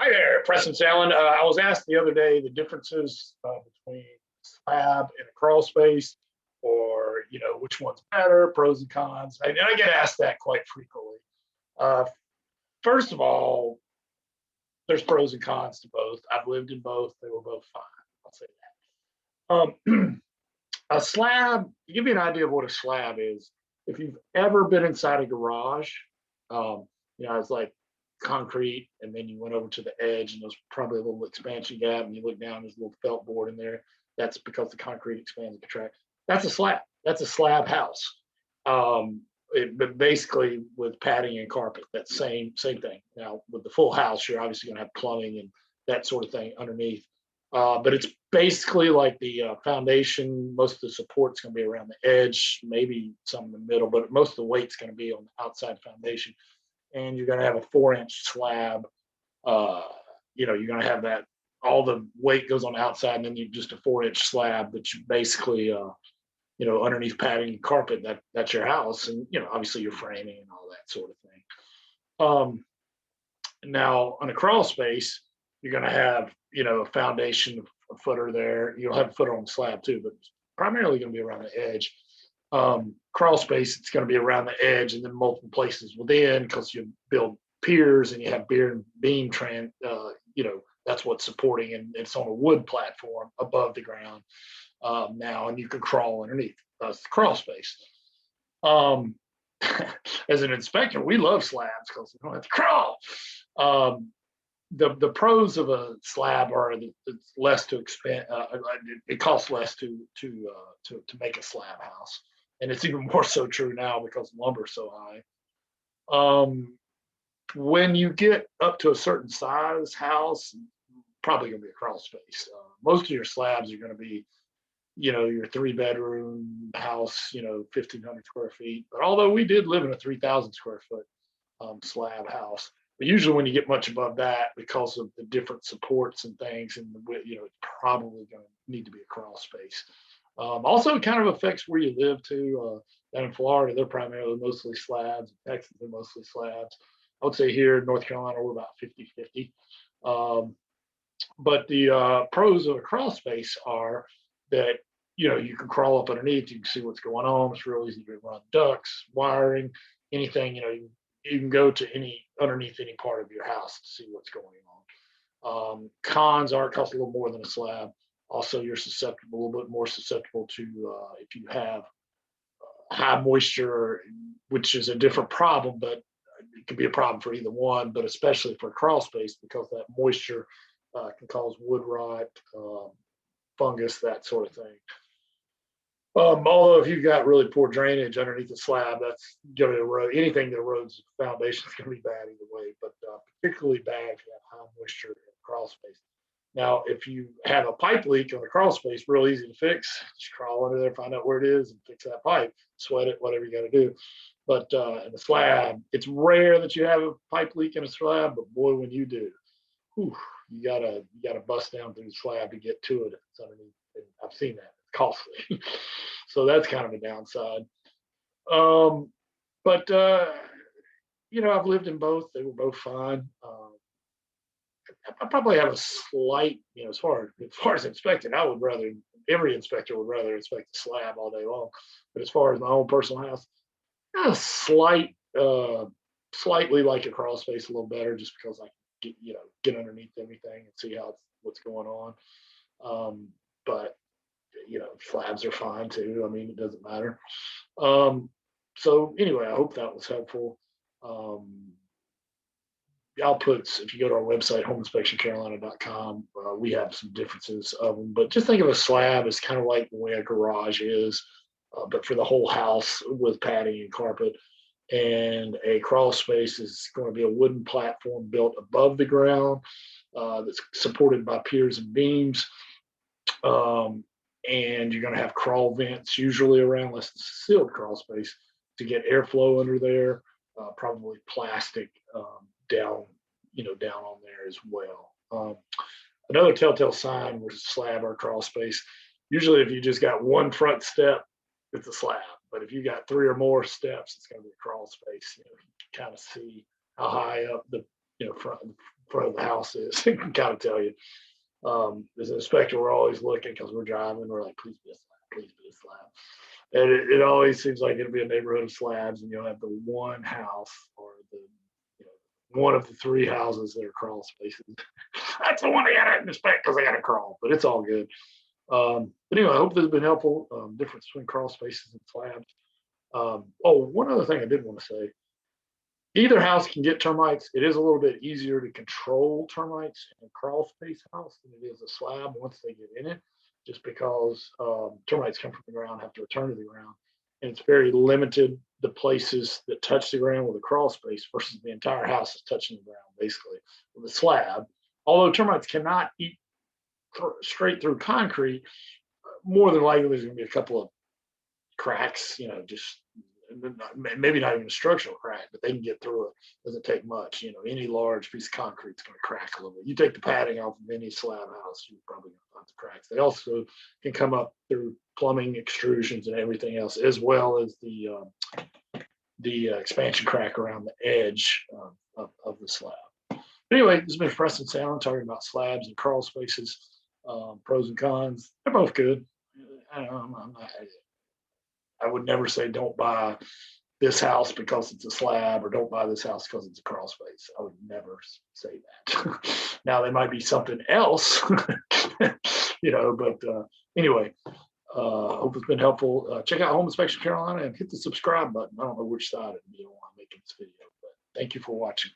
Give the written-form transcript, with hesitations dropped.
Hi there, Preston Salen. I was asked the other day the differences between slab and a crawl space, or which one's better, pros and cons. And I get asked that quite frequently. Uh, First of all, there's pros and cons to both. I've lived in both; they were both fine. I'll say that. A slab, to give you an idea of what a slab is, if you've ever been inside a garage, it's like concrete, and then you went over to the edge, and there's probably a little expansion gap, and you look down, there's a little felt board in there. That's because the concrete expands and contracts. That's a slab. That's a slab house. But basically with padding and carpet, that same thing. Now with the full house, you're obviously going to have plumbing and that sort of thing underneath. But it's basically like the foundation. Most of the support's going to be around the edge, maybe some in the middle, but most of the weight's going to be on the outside foundation. And you're going to have a 4-inch slab. You're going to have that. All the weight goes on the outside, and then you just a 4-inch slab that you basically, underneath padding and carpet. That's your house, and obviously your framing and all that sort of thing. Now on a crawl space, you're going to have a foundation, a footer there. You'll have a footer on the slab too, but it's primarily going to be around the edge. Crawl space, it's going to be around the edge, and then multiple places within, because you build piers and you have beam that's what's supporting, and it's on a wood platform above the ground now, and you can crawl underneath. That's the crawl space. As an inspector, we love slabs because we don't have to crawl. The pros of a slab are that it's less to expand. It costs less to make a slab house, and it's even more so true now because lumber's so high. When you get up to a certain size house, probably going to be a crawl space. Most of your slabs are going to be, your 3-bedroom house, 1,500 square feet. But although we did live in a 3,000 square foot slab house, but usually when you get much above that, because of the different supports and things, and it's probably going to need to be a crawl space. Also, it kind of affects where you live too. Down in Florida, they're primarily mostly slabs. In Texas, they're mostly slabs. I would say here in North Carolina, we're about 50-50. But the pros of a crawl space are that you can crawl up underneath, you can see what's going on. It's real easy to run ducts, wiring, anything. You can go to underneath any part of your house to see what's going on. Cons are it costs a little more than a slab. Also, you're a little bit more susceptible to if you have high moisture, which is a different problem, but it could be a problem for either one, but especially for a crawl space, because that moisture can cause wood rot, fungus, that sort of thing. Although if you've got really poor drainage underneath the slab, that's going to erode. Anything that erodes the foundation is going to be bad either way, but particularly bad if you have high moisture in a crawl space. Now, if you have a pipe leak on a crawl space, real easy to fix. Just crawl under there, find out where it is, and fix that pipe. Sweat it, whatever you got to do. But in the slab, it's rare that you have a pipe leak in a slab, but boy, when you do, whew, you gotta bust down through the slab to get to it. It's underneath. And I've seen that. It's costly. So that's kind of a downside. But I've lived in both. They were both fine. I probably have a slight, as far as inspecting, every inspector would rather inspect the slab all day long. But as far as my own personal house, a slightly like a crawl space a little better, just because I can get underneath everything and see what's going on. But slabs are fine too. I mean, it doesn't matter. So anyway, I hope that was helpful. If you go to our website, homeinspectioncarolina.com, we have some differences of them. But just think of a slab as kind of like the way a garage is, but for the whole house with padding and carpet. And a crawl space is going to be a wooden platform built above the ground that's supported by piers and beams. And you're going to have crawl vents usually around, unless it's a sealed crawl space, to get airflow under there. Probably plastic down on there as well. Another telltale sign was slab or crawl space. Usually, if you just got one front step, it's a slab. But if you got 3 or more steps, it's going to be a crawl space. You kind of see how high up the front of the house is. It can kind of tell you. As an inspector, we're always looking because we're driving. We're like, please be a slab, please be a slab. And it always seems like it'll be a neighborhood of slabs, and you'll have the one house or the one of the three houses that are crawl spaces. That's the one I got to inspect because I got to crawl, but it's all good. But anyway, I hope this has been helpful. Difference between crawl spaces and slabs. Oh, one other thing I did want to say. Either house can get termites. It is a little bit easier to control termites in a crawl space house than it is a slab once they get in it, just because termites come from the ground, have to return to the ground. And it's very limited the places that touch the ground with a crawl space versus the entire house is touching the ground, basically, with a slab. Although termites cannot eat straight through concrete, more than likely there's going to be a couple of cracks, just maybe not even a structural crack, but they can get through it. Doesn't take much. Any large piece of concrete is going to crack a little bit. You take the padding off of any slab house, you're probably going to find the cracks. They also can come up through plumbing extrusions and everything else, as well as the expansion crack around the edge of the slab. But anyway, this has been Preston Sound talking about slabs and crawl spaces, pros and cons. They're both good. I would never say don't buy this house because it's a slab or don't buy this house because it's a crawl space. I would never say that. Now, there might be something else, but anyway, hope it's been helpful. Check out Home Inspection Carolina and hit the subscribe button. I don't know which side of me I want to make in this video, but thank you for watching.